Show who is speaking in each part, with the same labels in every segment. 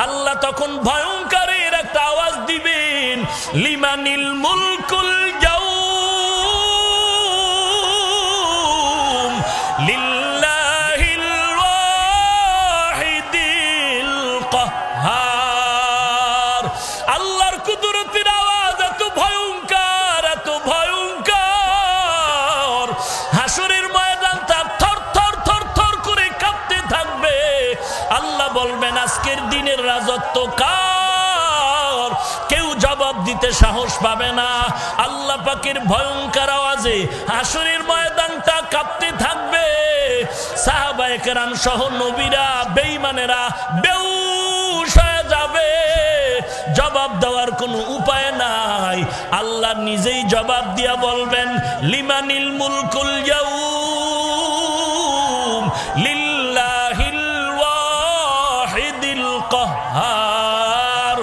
Speaker 1: আল্লাহ তখন ভয়ঙ্করের একটা আওয়াজ দিবেন, লিমানিল মুলকুল ইয়াউম লিল্লাহিল ওয়াহিদিল কাহ্হার। আল্লাহর কুদরতের আওয়াজ এত ভয়ঙ্কর, এত ভয়ঙ্কর, হাসরের ময়দানটা থর থর থর থর করে কাঁপতে থাকবে। আল্লাহ বলবেন আজকের দিনের রাজত্ব কার? কেউ জবাব দিতে সাহস পাবে না। আল্লাহ পাকের ভয়ঙ্কর আওয়াজে হাসরের ময়দানটা কাঁপতে থাকবে। সাহাবায়ে কেরাম সহ নবীরা, বেঈমানেরা বেহুশ হয়ে যাবে। জবাব দেওয়ার কোনো উপায় নাই। আল্লাহ নিজেই জবাব দিয়া বলবেন, লিমানিল মুলকুল ইয়াউম লিল্লাহিল ওয়াহিদিল কাহ্হার।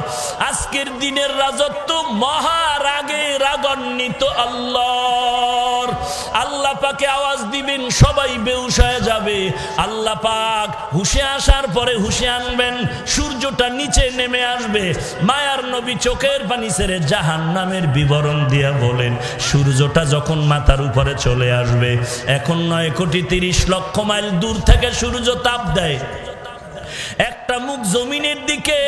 Speaker 1: আজকের দিনের রাজত্ব মহারাগে রাগান্বিত আল্লাহর। আল্লাহ পাকে আওয়াজ দিবেন, সবাই বেহুশ হয়ে যাবে। আল্লাহ পাক হুশে আসার পরে হুশে আনবেন, সূর্যটা নিচে নেমে আসবে। মায়ার নবী চোখের পানি ছেড়ে জাহান্নামের বিবরণ দিয়া বলেন, সূর্যটা যখন মাথার উপরে চলে আসবে, এখন 9,30,00,000 মাইল দূর থেকে সূর্য তাপ দেয়। একটা মুখ জমিনের দিকে,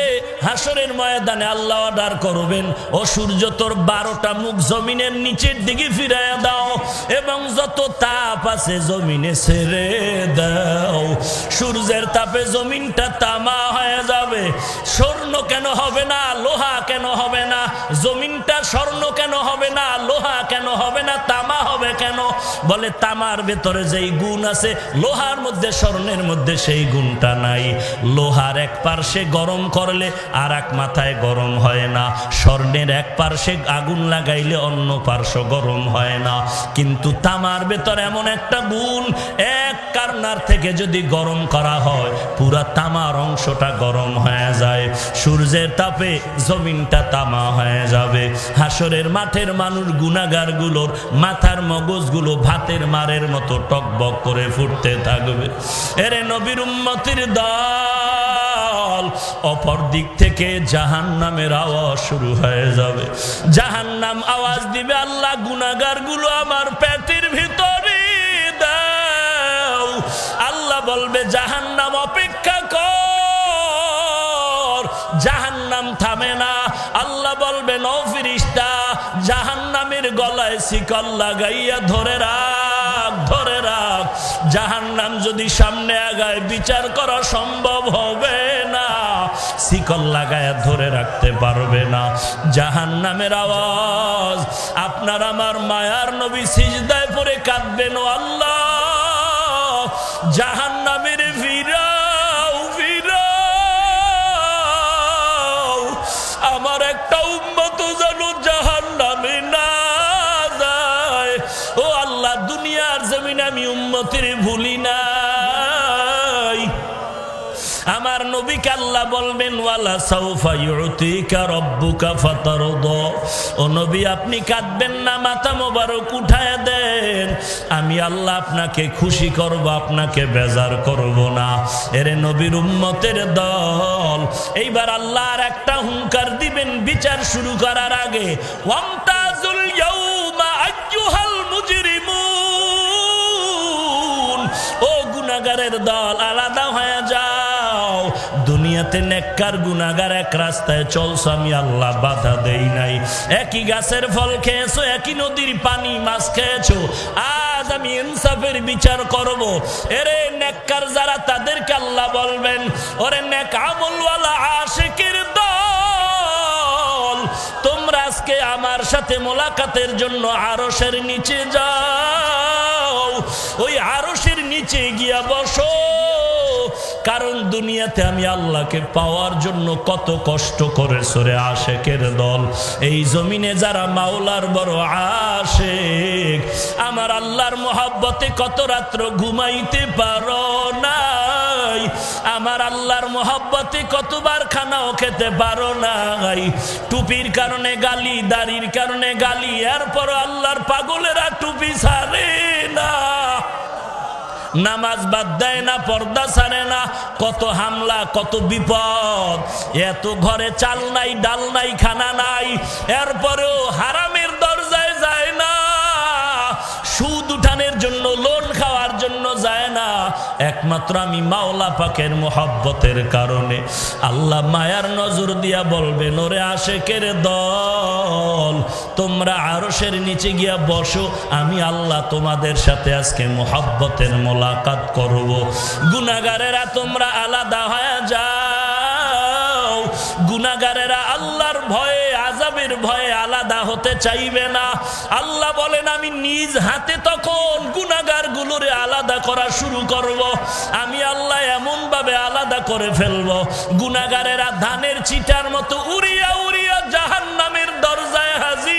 Speaker 1: হাসরের ময়দানে আল্লাহ অর্ডার করবেন, ও সূর্য তোর 12টা মুখ জমিনের নিচের দিকে ফিরাইয়া দাও এবং যত তাপ আছে জমিনে ছেড়ে দাও। সূর্যের তাপে জমিনটা তামা হয়ে যাবে। স্বর্ণ কেন হবে না? লোহা কেন হবে না? জমিনটা স্বর্ণ কেন হবে না? লোহা কেন হবে না? তামা হবে কেন? বলে তামার ভেতরে যেই গুণ আছে লোহার মধ্যে, স্বর্ণের মধ্যে সেই গুণটা নাই। লোহার এক পার্শ্বে গরম করলে আর এক মাথায় গরম হয় না। স্বর্ণের এক পার্শ্বে আগুন লাগাইলে অন্য পার্শ্ব গরম হয় না। কিন্তু তামার ভেতর এমন একটা গুণ, এক কারনার থেকে যদি গরম করা হয় পুরা তামার অংশটা গরম হয়ে যায়। সূর্যের তাপে জমিনটা তামা হয়ে যাবে। হাসরের মাঠের মানুষ গুনাহগার গুলোর মাথার মগজগুলো ভাতের মারের মতো টকবক করে ফুটতে থাকবে। এরে নবীর উম্মতের দল, অপর দিক থেকে জাহান্নামের আওয়াজ শুরু হয়ে যাবে। জাহান্নাম আওয়াজ দিবে, আল্লাহ গুনাহগার গুলো আমার পেটের ভিতরে দাও। আল্লাহ বলবে জাহান্নাম অপেক্ষা কর। জাহান্নাম থামে না। আল্লাহ বলবেন, ও ফেরেশতা, জাহান্নামের গলায় শিকল লাগাইয়া ধরে রাখ, ধরে রাখ। জাহান্নাম যদি সামনে আগায় বিচার করা সম্ভব হবে না, শিকল লাগায়া ধরে রাখতে পারবে না। জাহান্নামের আওয়াজ, আপনার আমার মায়ার নবী সিজদায় পড়ে কাঁদবেন, ও আল্লাহ জাহান্নামের ফিরাও, ফিরাও। আমার একটা উম্মত যেন জাহান্নামে না যায়। ও আল্লাহ, দুনিয়ার জমিনে আমি উম্মতের ভুলি নাই। আমার নবীকে আল্লাহ বলবেন, ওয়ালা সাউফা ইউতিকা রাব্বুকা ফাতারদা। ও নবী, আপনি কাঁদবেন না, মাথা মোবারক উঠায় দেন। আমি আল্লাহ আপনাকে খুশি করব, আপনাকে বেজার করব না। এরে নবীর উম্মতের দল, এইবার আল্লাহর একটা হুঙ্কার দিবেন বিচার শুরু করার আগে, ওয়ামতাজুল ইয়াউমা আইয়ুহাল মুজরিমুন। ও গুনাহগারের দল, আলাদা হয়ে যাও। দুনিয়াতে নেককার গুনাহগার এক রাস্তায় চলছো, আমি আল্লাহ বাধা দেই নাই। একই গাছের ফল খেয়েছো, একই নদীর পানি মাছ খেয়েছো। আজ আমি ইনসাফের বিচার করব। এরে নেককার যারা, তাদেরকে আল্লাহ বলবেন, ওরে নেক আমলওয়ালা আশিকের দল, তোমরা আজকে আমার সাথে মোলাকাতের জন্য আরশের নিচে যাও। ওই আরশের নিচে গিয়া বসো। কারণ দুনিয়াতে আমি আল্লাহকে পাওয়ার জন্য কত কষ্ট করেছো রে আশেকের দল। এই জমিনে যারা মাওলার বড় আশেক, আমার আল্লাহর মোহাব্বতে কত রাত্র ঘুমাইতে পারো নাই। আমার আল্লাহর মোহাব্বতে কতবার খানাও খেতে পারো নাই। টুপির কারণে গালি, দাড়ির কারণে গালি, এরপর আল্লাহর পাগলেরা টুপি ছাড়ে না। নামাজ বাদ দেয় না, পর্দা ছাড়ে না, কত হামলা, কত বিপদ। এত ঘরে চাল নাই, ডাল নাই, খানা নাই, এরপরেও হারামের দরজায় যায় না, সুদ উঠানের জন্য, লোন খাওয়ার জন্য যায় না। একমাত্র আমি মাওলা পাকের মোহাব্বতের কারণে। আল্লাহ মায়ার নজর দিয়া বলবেন, ওরে আশেকের দল, তোমরা আরশের নিচে গিয়া বসো, আমি আল্লাহ তোমাদের সাথে আজকে মোহাব্বতের মোলাকাত করব। গুনাহগারেরা তোমরা আলাদা হয়ে যাও। গুনাহগারেরা আল্লাহর ভয়ে, আযাবের ভয়ে আলাদা হতে চাইবে না। আল্লাহ বলেন, আমি নিজ হাতে তখন গুনাহগার গুলোরে আলাদা করা শুরু করব। আমি আল্লাহ এমন ভাবে আলাদা করে ফেলব, গুনাহগারেরা ধানের চিটার মতো উড়িয়া উড়িয়া জাহান্নামের দরজায় হাজির।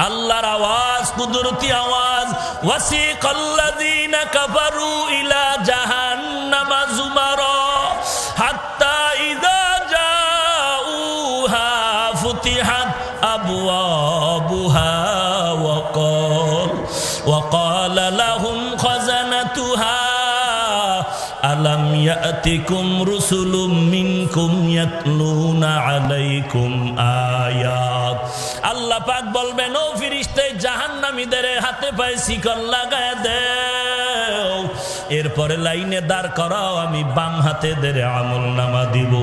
Speaker 1: আল্লাহর আওয়াজ, কুদরতি আওয়াজ, ওয়াসিকাল্লাযীনা কাফারু ইলা জাহান্নামা যুমারা হাত্তা ইযা জাউহা ফুতিহাত আবওয়াবুহা ওয়াকালা লাহুম খাযানাতুহা আলাম ইয়াতিকুম রুসুলুম মিনকুম ইয়াতলুনা আলাইকুম আয়াত। আল্লাহ পাক বলবেন, ও ফেরেশতা, জাহান্নামীদের হাতে পায়ে শিকল লাগায় দাও, এরপরে লাইনে দাঁড় করাও, আমি বাম হাতে দেরে আমলনামা দিব।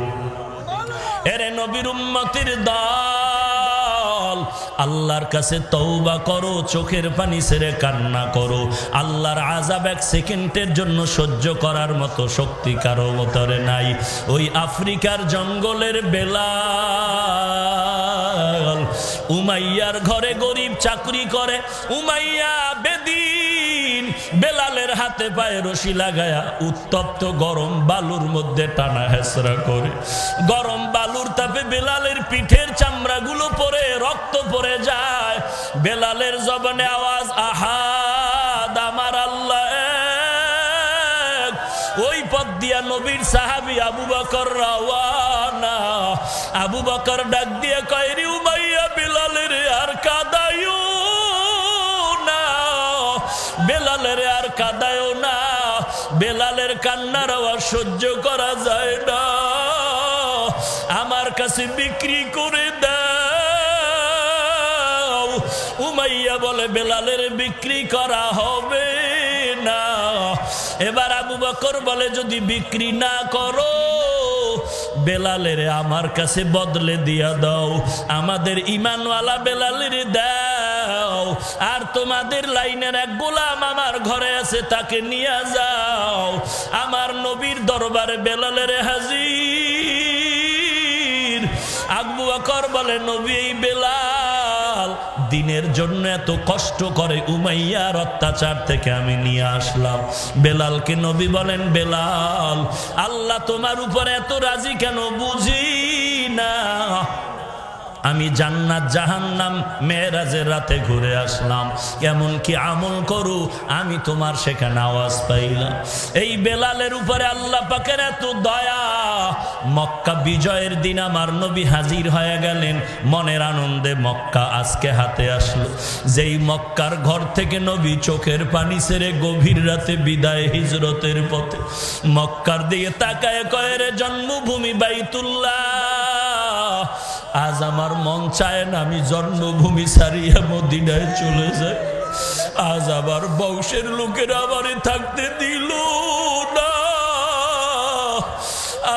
Speaker 1: এরে নবীর উম্মতের দল, আল্লাহর কাছে তওবা করো, চোখের পানি ছেড়ে কান্না করো। আল্লাহর আযাব এক সেকেন্ডের জন্য সহ্য করার মতো শক্তি কারো ভিতরে নাই। ওই আফ্রিকার জঙ্গলের বেলাল, উমাইয়ার ঘরে গরিব চাকরি করে, উমাইয়া বেদিন বেলালের হাতে পায়ে রশি লাগায়া উত্তপ্ত গরম বালুর মধ্যে টানা হেসরা করে। গরম বালুর তাপে বেলালের পিঠের চামড়াগুলো পরে রক্ত পড়ে যায়। বেলালের জবানে আওয়াজ, আহাদ, আমার আল্লাহ এক। ওই পথ দিয়া নবীর সাহাবী আবু বকর রওয়ানা। আবু বকর ডাক দিয়ে কয়, রে উমাইয়া, বেলালের আর কাঁদায়ও না, বেলালের আর কাঁদায়ও না, বেলালের কান্নার আওয়াজ সহ্য করা যায় না, আমার কাছে বিক্রি করে দাও। উমাইয়া বলে, বেলালের বিক্রি করা হবে না। এবার আবু বকর বলে, যদি বিক্রি না করো, বেলালের আমার কাছে বদলে দিয়া দাও, আমাদের ঈমানওয়ালা বেলালের দাও, আর তোমাদের লাইনের এক গোলাম আমার ঘরে আছে, তাকে নিয়ে যাও। আমার নবীর দরবারে বেলালের হাজির। আবু বকর বলে, নবী, এই বেলাল দিনের জন্য এত কষ্ট করে, উমাইয়ার অত্যাচার থেকে আমি নিয়ে আসলাম। বেলালকে নবী বলেন, বেলাল, আল্লাহ তোমার উপরে এত রাজি কেন বুঝি না। আমি জান্নাত জাহান্নাম মেরাজের রাতে ঘুরে আসলাম, এমন কি আমল করু, আমি তোমার সেখানে আওয়াজ পাইলাম। এই বেলালের উপরে আল্লাহ পাকের এত দয়া। মক্কা বিজয়ের দিন আমার নবী হাজির হয়ে গেলেন, মনের আনন্দে মক্কা আজকে হাতে আসলো। যেই মক্কার ঘর থেকে নবী চোখের পানি ছেড়ে গভীর রাতে বিদায় হিজরতের পথে মক্কার দিকে তাকায় কয়, রে জন্মভূমি বাইতুল্লাহ, আজ আমার মন চায় না আমি জন্মভূমি ছাড়িয়ে মদিনায় চলে যাই। আজ আবার বংশের লোকেরা আমারে থাকতে দিল না,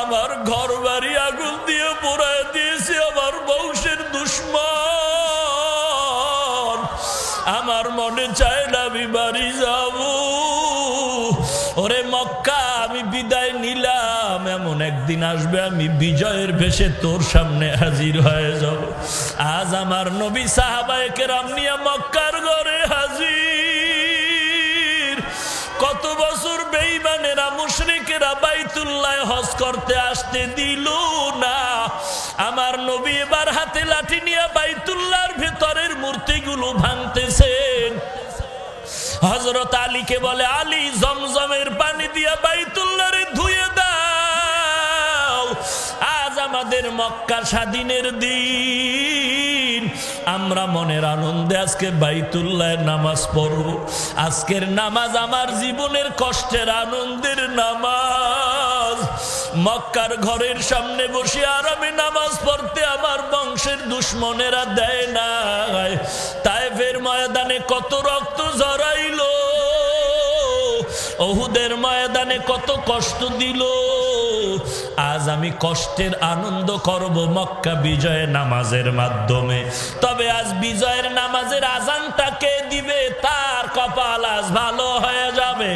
Speaker 1: আমার ঘর বাড়ি আগুন দিয়ে পোড়ায় দিয়েছে আমার বংশের দুশমন। আমার মনে চায় না আমি বাড়ি যাব। ওরে মক্কা, আমি বিদায় নিলাম, এমন একদিন আসবে আমি বিজয়ের বেশে তোর সামনে হাজির হয়ে যাব। আজ আমার নবী সাহাবায়ে কেরাম নিয়ে মক্কার ঘরে হাজির। কত বছর বেঈমানেরা মুশরিকেরা বাইতুল্লাহ হজ করতে আসতে দিল না। আমার নবী এবার হাতে লাঠি নিয়ে বাইতুল্লাহর ভেতরের মূর্তিগুলো ভাঙতেছেন। হযরত আলীকে বলে, আলী, জমজমের পানি দিয়া বাইতুল্লাহরে ধুয়ে দাও। আজ আমাদের মক্কা স্বাধীনের দিন, আমরা মনের আনন্দে আজকে বাইতুল্লাহ নামাজ পড়ব। আজকের নামাজ আমার জীবনের কষ্টের আনন্দের নামাজ। মক্কার ঘরের সামনে বসে আর আমি নামাজ পড়তে আমার বংশের দুশ্মনেরা দেয় নাই। তায়েফের ময়দানে কত রক্ত ঝরাইলো, উহুদের ময়দানে কত কষ্ট দিল। আজ আমি কষ্টের আনন্দ করব মক্কা বিজয় নামাজের মাধ্যমে। তবে আজ বিজয়ের নামাজের আজানটা কে দিবে? তার কপাল আজ ভালো হয়ে যাবে।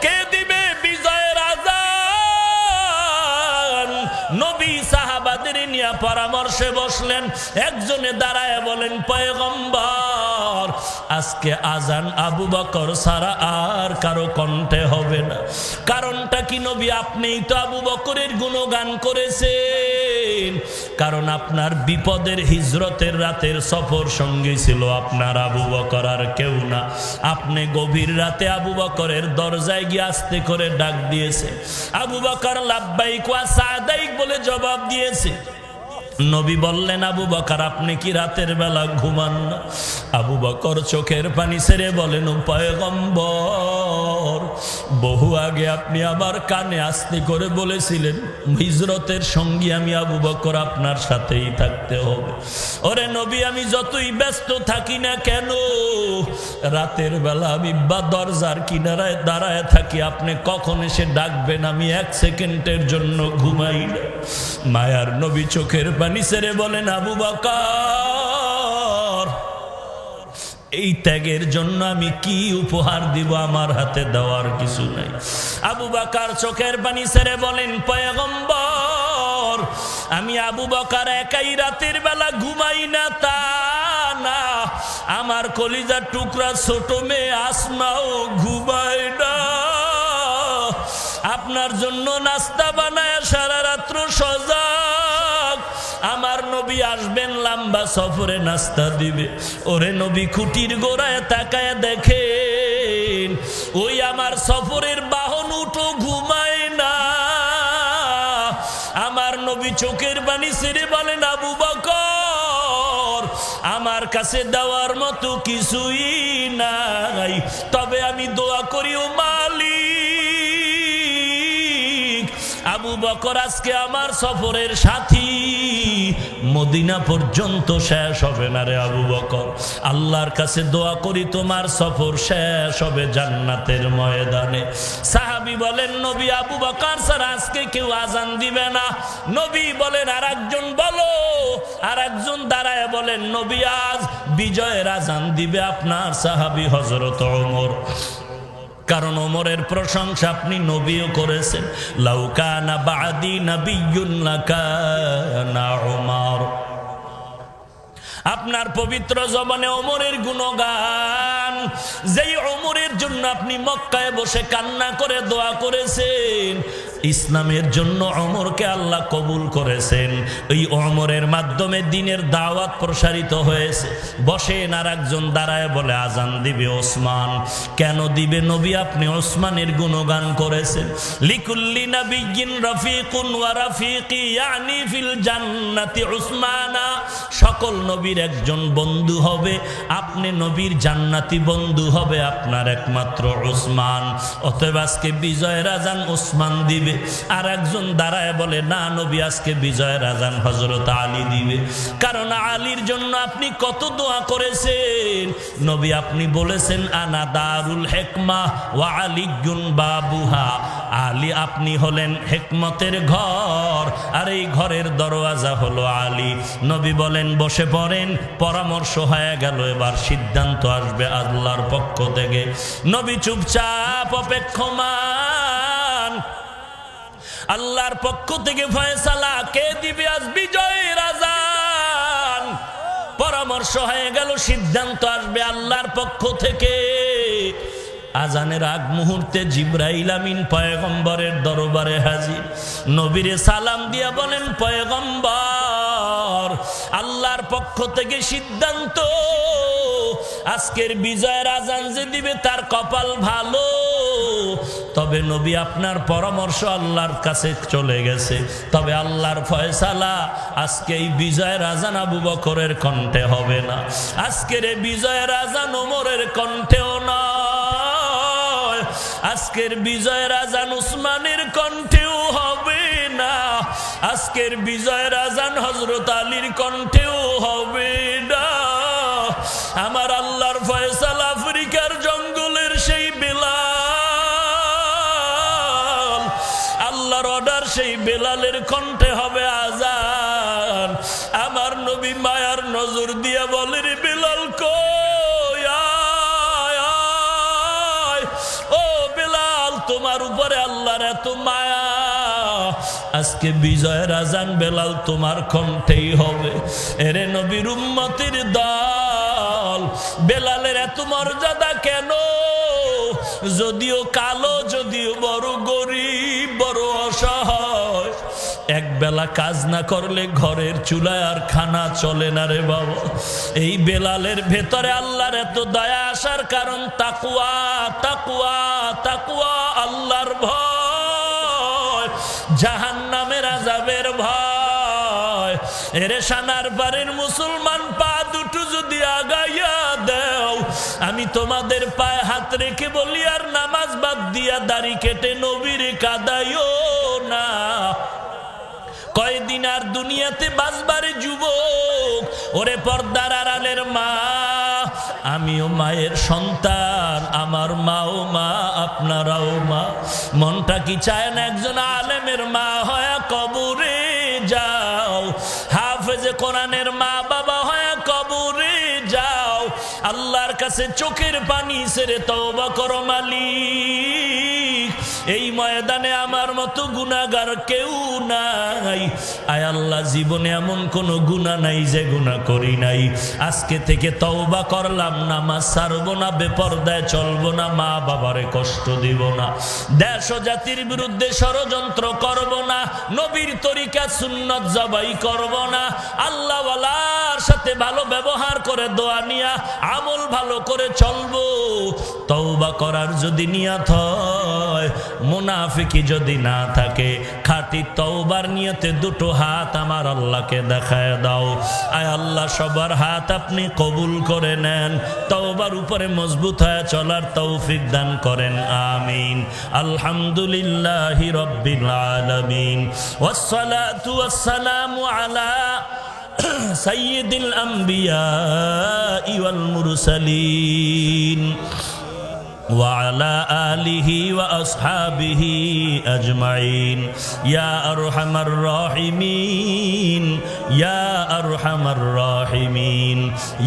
Speaker 1: কে দিবে বিজয়ের আজান? নবী সাহাবাদের নিয়ে পরামর্শে বসলেন। একজনে দাঁড়ায় বলেন, পয়গম্বর, আজকে আজান আবু বকর ছাড়া আর কারো কণ্ঠে হবে না। কারণটা কি নবী? আপনিই তো আবু বকরের গুণগান করেছেন। কারণ আপনার বিপদের হিজরতের রাতের সফর সঙ্গী ছিল আপনার আবু বকর, আর কেউ না। আপনি গভীর রাতে আবু বকরের দরজায় গিয়ে আস্তে করে ডাক দিয়েছে। আবু বকর লাব্বাইক ওয়া সাদাইক বলে জবাব দিয়েছে। নবী বললেন, আবু বকর, আপনি কি রাতের বেলা ঘুমান না? আবু বকর চোখের পানি ছেড়ে বলেন, ও পয়গম্বর, বহু আগে আপনি আমার কানে আস্তে করে বলেছিলেন হিজরতের সঙ্গী আমি আবু বকর, আপনার সাথেই থাকতে হবে। ওরে নবী, আমি যতই ব্যস্ত থাকি না কেন, রাতের বেলা আমি বা দরজার কিনারায় দাঁড়ায় থাকি। আপনি কখন এসে ডাকবেন আমি এক সেকেন্ডের জন্য ঘুমাই না। মায়ার নবী চোখের পানি ছেড়ে বলেন, আবু বকর, এই ত্যাগের জন্য আমি কি উপহার দিব? আমার হাতে দেওয়ার কিছু নাই। আবু বকর চোখের পানি ছেড়ে বলেন, পয়গম্বর, আমি আবু বকর একাই রাতের বেলা ঘুমাই না তা না, আমার কলিজার টুকরা ছোট মেয়ে আসমাও ঘুমায় না। আপনার জন্য নাস্তা বানায় সারা রাত্র সজাগ। আমার নবী আসবেন, লম্বা সফরে নাস্তা দিবে। ওরে নবী খুঁটির গোড়ায় তাকায় দেখেন, ওই আমার সফরের বাহন উঠো ঘুমায় না। আমার নবী চোখের পানি ছেড়ে বলেন, আবু বকর, আমার কাছে দেওয়ার মতো কিছুই নাই, তবে আমি দোয়া করি ও মালিক, আবু বকর আজকে আমার সফরের সাথী, মদিনা পর্যন্ত শেষ হবে না রে আবু বকর। আল্লাহর কাছে দোয়া করি তোমার সফর শেষ হবে জান্নাতের ময়দানে। সাহাবী বলেন, নবী, আবু বকর স্যার আজকে কেউ আজান দিবে না। নবী বলেন, আর একজন বলো। আর একজন দাঁড়ায় বলেন, নবী, আজ বিজয়ের আজান দিবে আপনার সাহাবী হযরত ওমর। কারণ ওমরের প্রশংসা আপনি নবীও করেছেন, লাউ কানা বাদি নাবিয়্যুন লাকানা ওমর। আপনার পবিত্র জবানে ওমরের গুণগান, যেই ওমরের জন্য আপনি মক্কায় বসে কান্না করে দোয়া করেছেন, ইসলামের জন্য ওমরকে আল্লাহ কবুল করেছেন। এই ওমরের মাধ্যমে দ্বীনের দাওয়াত প্রসারিত হয়েছে। বসেন, আর একজন দাঁড়ায় বলে, আজান দিবে ওসমান। কেন দিবে নবী? আপনি ওসমানের গুণগান করেছেন। লিকুল্লি নাবিয়্যিন রাফিকুন ওয়া রাফিকি ইয়ানি ফিল জান্নাতি উসমানা। সকল নবীর একজন বন্ধু হবে, আপনি নবীর জান্নাতি বন্ধু হবে আপনার একমাত্র ওসমান। অতএব আজকে বিজয়ের আজান ওসমান দিবে। আর একজন দাঁড়ায় বলে, না নবী, আজকে বিজয়ের আজান হযরত আলী দিবে। কারণ আলীর জন্য আপনি কত দোয়া করেছেন। নবী আপনি বলেছেন, আনা দারুল হিকমা ওয়া আলিয়্যুন বাবুহা। আলী আপনি হলেন হিকমতের ঘর, আর এই ঘরের দরওয়াজা হলো আলী। নবী বলেন, বসে পড়েন। পরামর্শ হয়ে গেল, এবার সিদ্ধান্ত আসবে আল্লাহর পক্ষ থেকে। নবী চুপচাপ অপেক্ষমান। আল্লাহর পক্ষ থেকে ফয়সালা কে দিবে আজ বিজয়ের আজান। পরামর্শ হয়ে গেল, সিদ্ধান্ত আসবে আল্লাহর পক্ষ থেকে। আজানের আগ মুহূর্তে জিবরাইল আমিন পয়গম্বরের দরবারে হাজির। নবীরে সালাম দিয়া বলেন, পয়গম্বর, আল্লাহর পক্ষ থেকে সিদ্ধান্ত, আজকের বিজয়ের আজান যে দিবে তার কপাল ভালো। তবে নবী আপনার পরামর্শ আল্লাহর কাছে চলে গেছে, তবে আল্লাহর ফয়সালা আজকে এই বিজয়ের আজান আবু বকরের কণ্ঠে হবে না, আজকের এই বিজয়ের আজান ওমরের কণ্ঠেও নয়, আজকের বিজয়ের আজান উসমানের কণ্ঠেও হবে না, আজকের বিজয়ের আজান হযরত আলীর কণ্ঠেও হবে না। আমার আল্লাহর ফয়সালা আফ্রিকার জঙ্গলের সেই বেলাল, আল্লাহর অর্ডার সেই বেলালের কণ্ঠে হবে আজান। আমার নবী মায়ার নজর দিয়া বলে, রে বেলাল কই, আয় আয়, ও বেলাল তোমার উপরে আল্লাহর এত মায়া, আজকে বিজয়ের আজান বেলাল তোমার কণ্ঠেই হবে। এরে নবীর উম্মতের দল, বেলালের এত মর্যাদা কেন? যদিও কালো, যদিও বড় গরিব, বড় অসহায়, এক বেলা কাজ না করলে ঘরের চুলায় আর খানা চলে না রে বাবা। এই বেলালের ভেতরে আল্লাহর এত দয়া আসার কারণ তাকওয়া, তাকওয়া, তাকওয়া, আল্লাহর ভয়, জাহান্নামের আযাবের ভয়। এরে সানার পারের মুসলমান, পা দুটো যদি আগাইয়া দাও, আমি তোমাদের পায়ে হাত রেখে বলি, আর নামাজ বাদ দিয়া দাড়ি কেটে নবীর কাদাইও না। কয়দিন আর দুনিয়াতে বাঁচবারে যুবক? ওরে পর্দার আড়ালের মা, আমিও মায়ের সন্তান, আমার মাও মা, আপনারাও মা। মনটা কি চায় না একজন আলেমের মা হয়ে কবরে যাও? হাফেজে কোরআনের মা বাবা হয়ে কবরে যাও। আল্লাহর কাছে চোখের পানি ছেড়ে তওবা করো মালিক। এই ময়দানে আমার মতো গুনাহগার কেউ নাই। আয় আল্লাহ, জীবনে এমন কোনো গুনাহ নাই যে গুনাহ করি নাই। আজকে থেকে তওবা করলাম, নামাজ ছাড়বো না, বেপরদায় চলবো না, মা বাবারে কষ্ট দিব না, দেশ ও জাতির বিরুদ্ধে ষড়যন্ত্র করব না, নবীর তরিকা সুন্নত জবাই করব না, আল্লাহওয়ালার সাথে ভালো ব্যবহার করে দোয়া নিয়া আমল ভালো করে চলবো। তওবা করার যদি নিয়ত হয়, মুনাফিকি যদি না থাকে, খাঁটি তওবার নিয়তে দুটো হাত আমার আল্লাহকে দেখায় দাও। আয় আল্লাহ, সবার হাত আপনি কবুল করে নেন, তওবার উপরে মজবুত হয়ে চলার তৌফিক দান করেন, আমিন। আলহামদুলিল্লাহি রাব্বিল আলামিন, ওয়াসসালাতু ওয়াসসালামু আলা সাইয়্যিদিল আম্বিয়া ওয়াল মুরসালিন وعلى آله وأصحابه أجمعين يا أرحم الراحمين يا أرحم الراحمين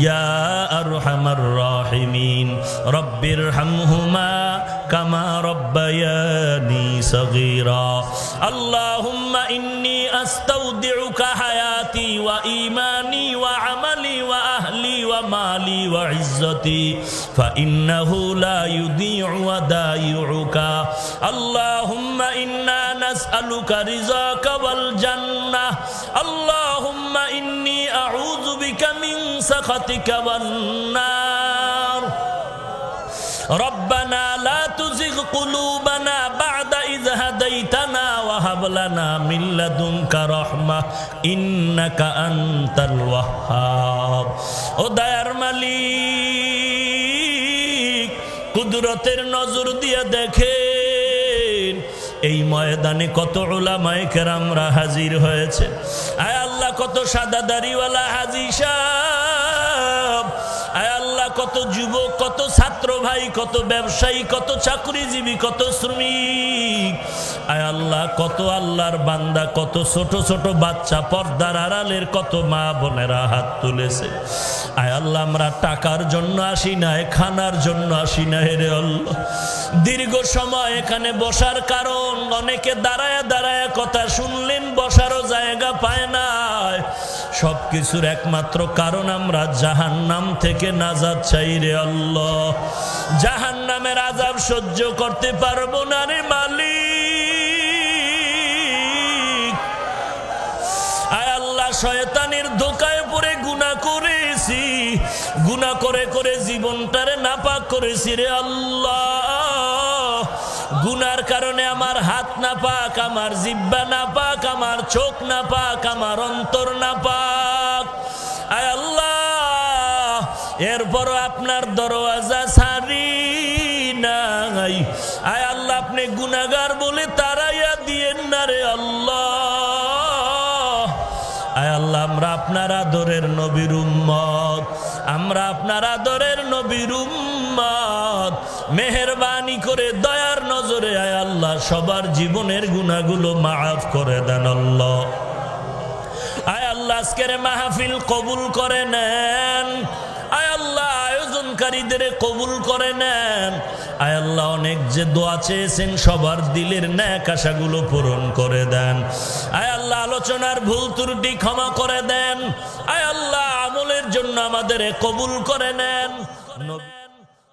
Speaker 1: يا أرحم الراحمين رب ارحمهما كما ربياني صغيرا اللهم إني أستودعك حياتي وإيماني وعملي وأهلي ومالي وعزتي فإنه لا يضيع ودائعك اللهم إنا نسألك رضاك والجنة اللهم إني أعوذ بك من سخطك والنار ربنا لا تزغ قلوبنا بعد إذ هديتنا وهب لنا من لدنك رحمة إنك أنت الوهاب ও দয়ার মালিক কুদরতের নজর দিয়ে দেখেন এই ময়দানে কত উলামায়ে কেরামরা হাজির হয়েছে আয় আল্লাহ কত সাদা দাড়িওয়ালা হাজী সাহেব আয় আল্লাহ কত যুবক কত ছাত্র ভাই কত ব্যবসায়ী কত চাকরিজীবী কত শ্রমিক আয় আল্লাহ কত আল্লাহর বান্দা কত ছোট ছোট বাচ্চা পর্দার আড়ালের কত মা বোনেরা হাত তুলেছে আয় আল্লাহ আমরা টাকার জন্য আসি না খানার জন্য আসি না হে আল্লাহ দীর্ঘ সময় এখানে বসার কারণ অনেকে দাঁড়ায় দাঁড়ায় কথা শুনলেন বসারও জায়গা পায় না সবকিছুর একমাত্র কারণ আমরা জাহান্নাম থেকে নাজাত চাই রে আল্লাহ জাহান্নামের আযাব সহ্য করতে পারবো না রে মালিক আয় আল্লাহ শয়তানের ধোঁকায় পড়ে গুনাহ করেছি গুনাহ করে করে জীবনটারে নাপাক করেছি রে আল্লাহ গুনার কারণে আমার হাত না পাক, আমার জিহ্বা না পাক, আমার চোখ না পাক, আমার অন্তর না পাক। আয় আল্লাহ, এরপরও আপনার দরওয়াজা ছাড়ি নাই। আয় আল্লাহ, আপনি গুনাহগার বলে তারাইয়া দিয়েন না রে আল্লাহ। আয় আল্লাহ, আমরা আপনার আদরের নবীর উম্মত, আমরা আপনার আদরের নবীর উম্মত। মেহেরবানি করে দয়ার নজরে আয় আল্লাহ সবার জীবনের গুনাহগুলো মাফ করে দেন আল্লাহ। আয় আল্লাহ, আজকের মাহফিল কবুল করে নেন। আয় আল্লাহ, আয়োজনকারীদের কবুল করে নেন। আয় আল্লাহ, অনেক যে দোয়া চেয়েছেন সবার দিলের ন্যাক আশাগুলো পূরণ করে দেন। আয় আল্লাহ, আলোচনার ভুল ত্রুটি ক্ষমা করে দেন। আয় আল্লাহ, আমলের জন্য আমাদের কবুল করে নেন।